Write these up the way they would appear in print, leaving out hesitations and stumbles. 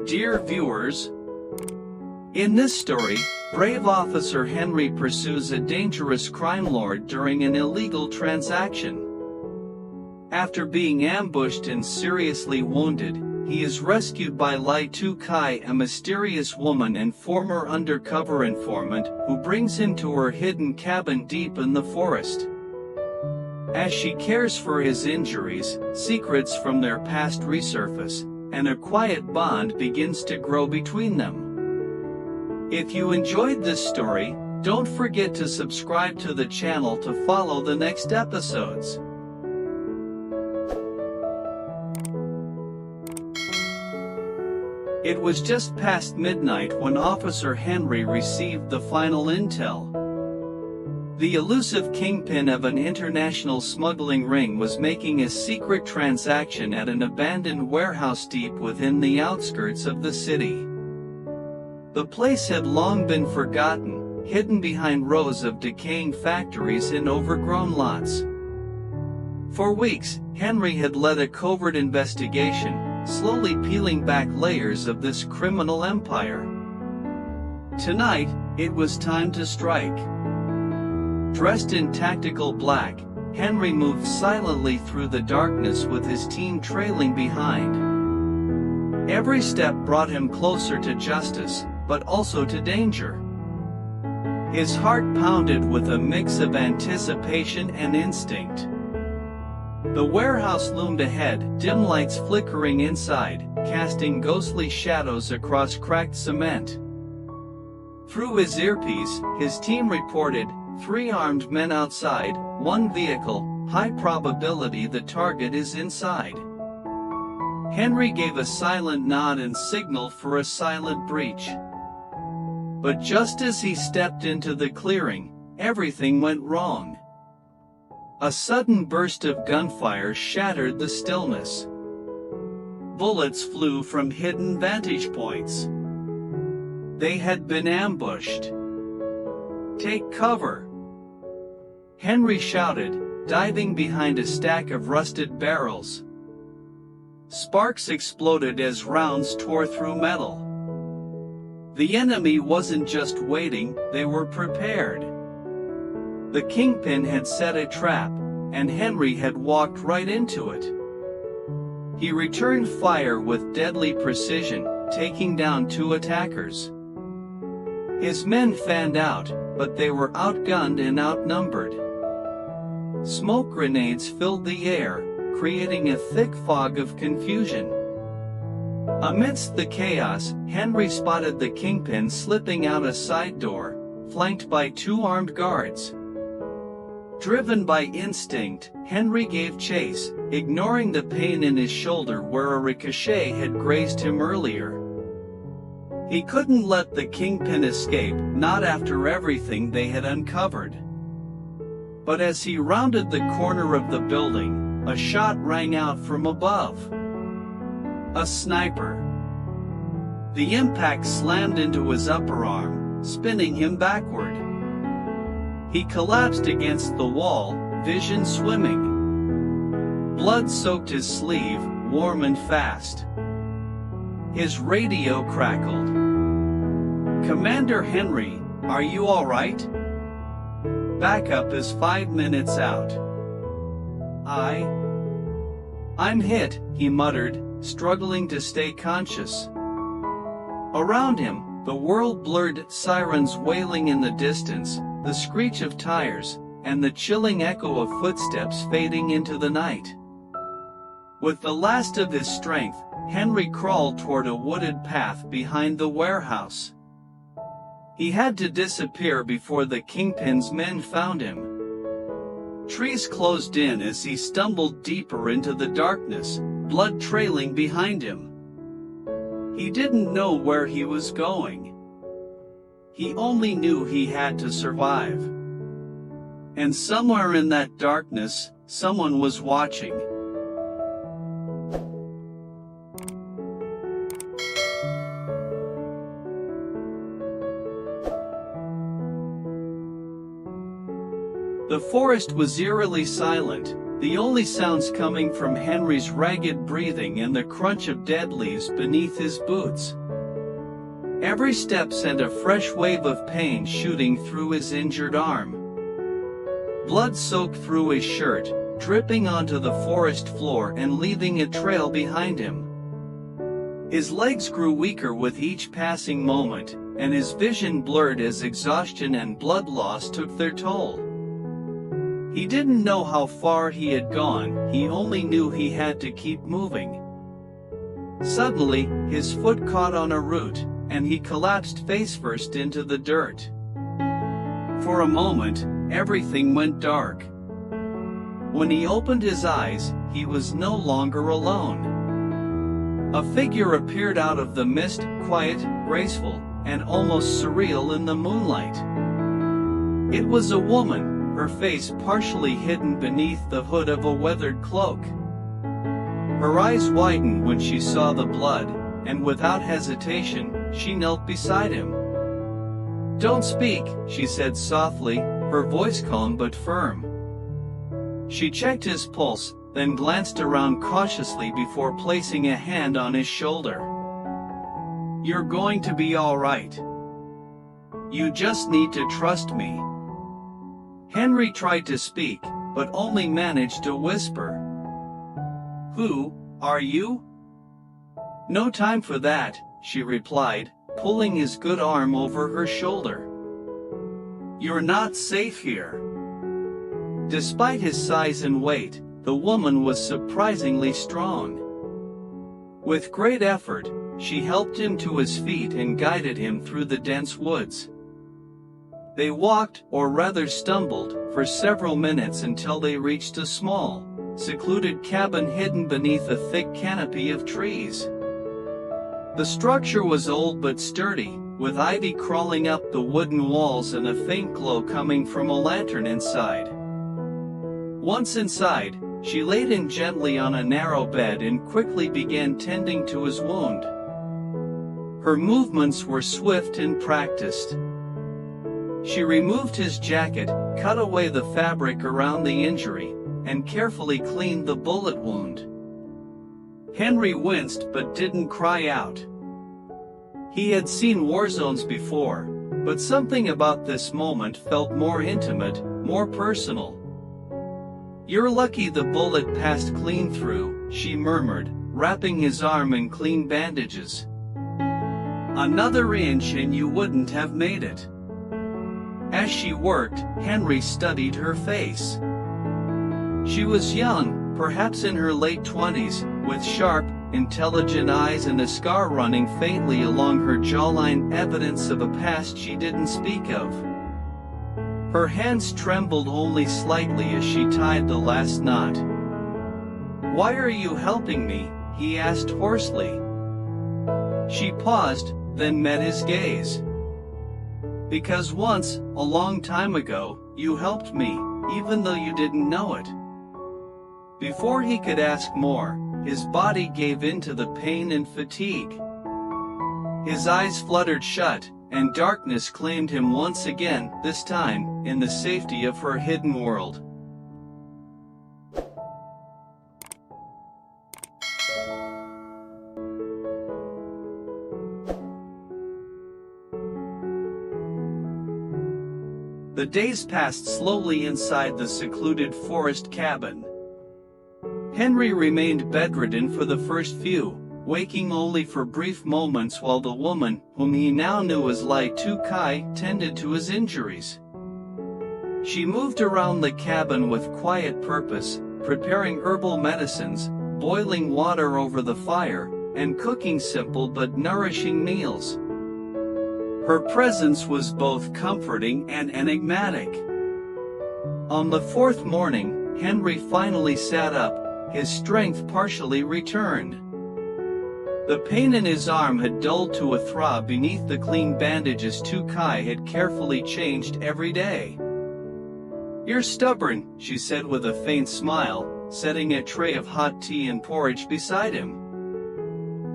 Dear viewers, in this story, brave officer Henry pursues a dangerous crime lord during an illegal transaction. After being ambushed and seriously wounded, he is rescued by lytuca, a mysterious woman and former undercover informant who brings him to her hidden cabin deep in the forest. As she cares for his injuries, secrets from their past resurface, and a quiet bond begins to grow between them. If you enjoyed this story, don't forget to subscribe to the channel to follow the next episodes. It was just past midnight when Officer Henry received the final intel. The elusive kingpin of an international smuggling ring was making a secret transaction at an abandoned warehouse deep within the outskirts of the city. The place had long been forgotten, hidden behind rows of decaying factories and overgrown lots. For weeks, Henry had led a covert investigation, slowly peeling back layers of this criminal empire. Tonight, it was time to strike. Dressed in tactical black, Henry moved silently through the darkness with his team trailing behind. Every step brought him closer to justice, but also to danger. His heart pounded with a mix of anticipation and instinct. The warehouse loomed ahead, dim lights flickering inside, casting ghostly shadows across cracked cement. Through his earpiece, his team reported, 3 armed men outside, 1 vehicle, high probability the target is inside. Henry gave a silent nod and signaled for a silent breach. But just as he stepped into the clearing, everything went wrong. A sudden burst of gunfire shattered the stillness. Bullets flew from hidden vantage points. They had been ambushed. "Take cover!" Henry shouted, diving behind a stack of rusted barrels. Sparks exploded as rounds tore through metal. The enemy wasn't just waiting, they were prepared. The kingpin had set a trap, and Henry had walked right into it. He returned fire with deadly precision, taking down 2 attackers. His men fanned out, but they were outgunned and outnumbered. Smoke grenades filled the air, creating a thick fog of confusion. Amidst the chaos, Henry spotted the kingpin slipping out a side door, flanked by 2 armed guards. Driven by instinct, Henry gave chase, ignoring the pain in his shoulder where a ricochet had grazed him earlier. He couldn't let the kingpin escape, not after everything they had uncovered. But as he rounded the corner of the building, a shot rang out from above. A sniper. The impact slammed into his upper arm, spinning him backward. He collapsed against the wall, vision swimming. Blood soaked his sleeve, warm and fast. His radio crackled. "Commander Henry, are you all right? Backup is 5 minutes out." I'm hit," he muttered, struggling to stay conscious. Around him, the world blurred, sirens wailing in the distance, the screech of tires, and the chilling echo of footsteps fading into the night. With the last of his strength, Henry crawled toward a wooded path behind the warehouse. He had to disappear before the kingpin's men found him. Trees closed in as he stumbled deeper into the darkness, blood trailing behind him. He didn't know where he was going. He only knew he had to survive. And somewhere in that darkness, someone was watching. The forest was eerily silent, the only sounds coming from Henry's ragged breathing and the crunch of dead leaves beneath his boots. Every step sent a fresh wave of pain shooting through his injured arm. Blood soaked through his shirt, dripping onto the forest floor and leaving a trail behind him. His legs grew weaker with each passing moment, and his vision blurred as exhaustion and blood loss took their toll. He didn't know how far he had gone, he only knew he had to keep moving. Suddenly, his foot caught on a root, and he collapsed face-first into the dirt. For a moment, everything went dark. When he opened his eyes, he was no longer alone. A figure appeared out of the mist, quiet, graceful, and almost surreal in the moonlight. It was a woman, her face partially hidden beneath the hood of a weathered cloak. Her eyes widened when she saw the blood, and without hesitation, she knelt beside him. "Don't speak," she said softly, her voice calm but firm. She checked his pulse, then glanced around cautiously before placing a hand on his shoulder. "You're going to be all right. You just need to trust me." Henry tried to speak, but only managed to whisper. "Who are you?" "No time for that," she replied, pulling his good arm over her shoulder. "You're not safe here." Despite his size and weight, the woman was surprisingly strong. With great effort, she helped him to his feet and guided him through the dense woods. They walked, or rather stumbled, for several minutes until they reached a small, secluded cabin hidden beneath a thick canopy of trees. The structure was old but sturdy, with ivy crawling up the wooden walls and a faint glow coming from a lantern inside. Once inside, she laid him gently on a narrow bed and quickly began tending to his wound. Her movements were swift and practiced. She removed his jacket, cut away the fabric around the injury, and carefully cleaned the bullet wound. Henry winced but didn't cry out. He had seen war zones before, but something about this moment felt more intimate, more personal. "You're lucky the bullet passed clean through," she murmured, wrapping his arm in clean bandages. "Another inch and you wouldn't have made it." As she worked, Henry studied her face. She was young, perhaps in her late 20s, with sharp, intelligent eyes and a scar running faintly along her jawline, evidence of a past she didn't speak of. Her hands trembled only slightly as she tied the last knot. "Why are you helping me?" he asked hoarsely. She paused, then met his gaze. "Because once, a long time ago, you helped me, even though you didn't know it." Before he could ask more, his body gave in to the pain and fatigue. His eyes fluttered shut, and darkness claimed him once again, this time, in the safety of her hidden world. The days passed slowly inside the secluded forest cabin. Henry remained bedridden for the first few, waking only for brief moments while the woman, whom he now knew as lytuca, tended to his injuries. She moved around the cabin with quiet purpose, preparing herbal medicines, boiling water over the fire, and cooking simple but nourishing meals. Her presence was both comforting and enigmatic. On the fourth morning, Henry finally sat up, his strength partially returned. The pain in his arm had dulled to a throb beneath the clean bandages Tukai had carefully changed every day. "You're stubborn," she said with a faint smile, setting a tray of hot tea and porridge beside him.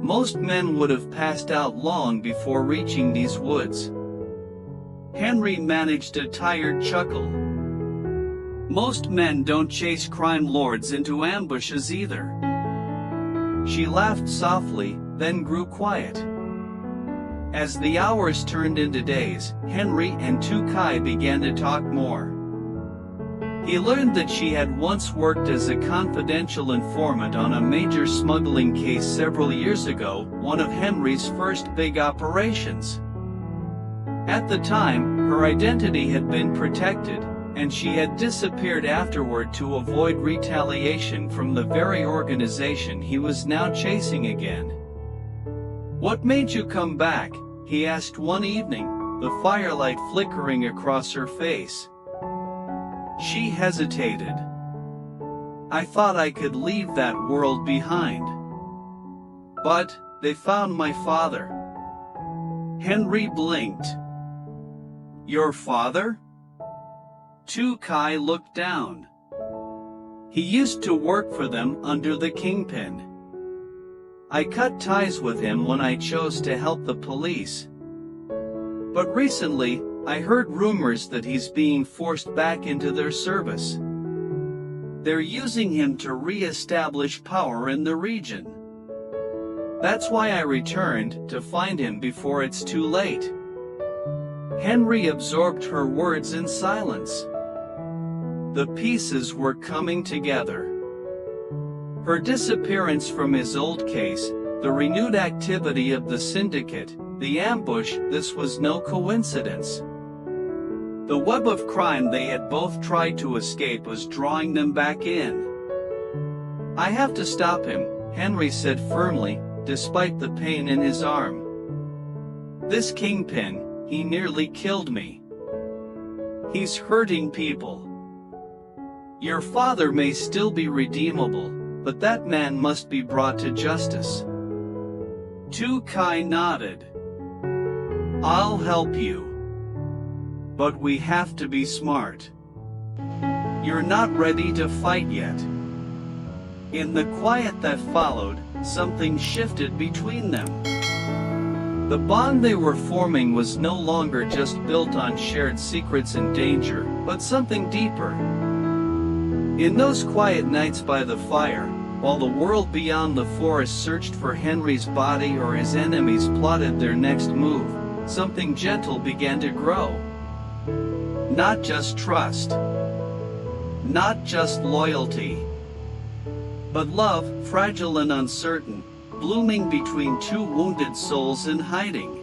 "Most men would have passed out long before reaching these woods." Henry managed a tired chuckle. Most men don't chase crime lords into ambushes either. She laughed softly, then grew quiet. As the hours turned into days, Henry and Kai began to talk more. He learned that she had once worked as a confidential informant on a major smuggling case several years ago, one of Henry's first big operations. At the time, her identity had been protected, and she had disappeared afterward to avoid retaliation from the very organization he was now chasing again. "What made you come back?" he asked one evening, the firelight flickering across her face. She hesitated. "I thought I could leave that world behind. But they found my father." Henry blinked. "Your father?" Kai looked down. "He used to work for them under the kingpin. I cut ties with him when I chose to help the police. But recently, I heard rumors that he's being forced back into their service. They're using him to re-establish power in the region. That's why I returned, to find him before it's too late." Henry absorbed her words in silence. The pieces were coming together. Her disappearance from his old case, the renewed activity of the syndicate, the ambush, this was no coincidence. The web of crime they had both tried to escape was drawing them back in. "I have to stop him," Henry said firmly, despite the pain in his arm. "This kingpin, he nearly killed me. He's hurting people. Your father may still be redeemable, but that man must be brought to justice." Kai nodded. "I'll help you. But we have to be smart. You're not ready to fight yet." In the quiet that followed, something shifted between them. The bond they were forming was no longer just built on shared secrets and danger, but something deeper. In those quiet nights by the fire, while the world beyond the forest searched for Henry's body or his enemies plotted their next move, something gentle began to grow. Not just trust, not just loyalty, but love, fragile and uncertain, blooming between two wounded souls in hiding.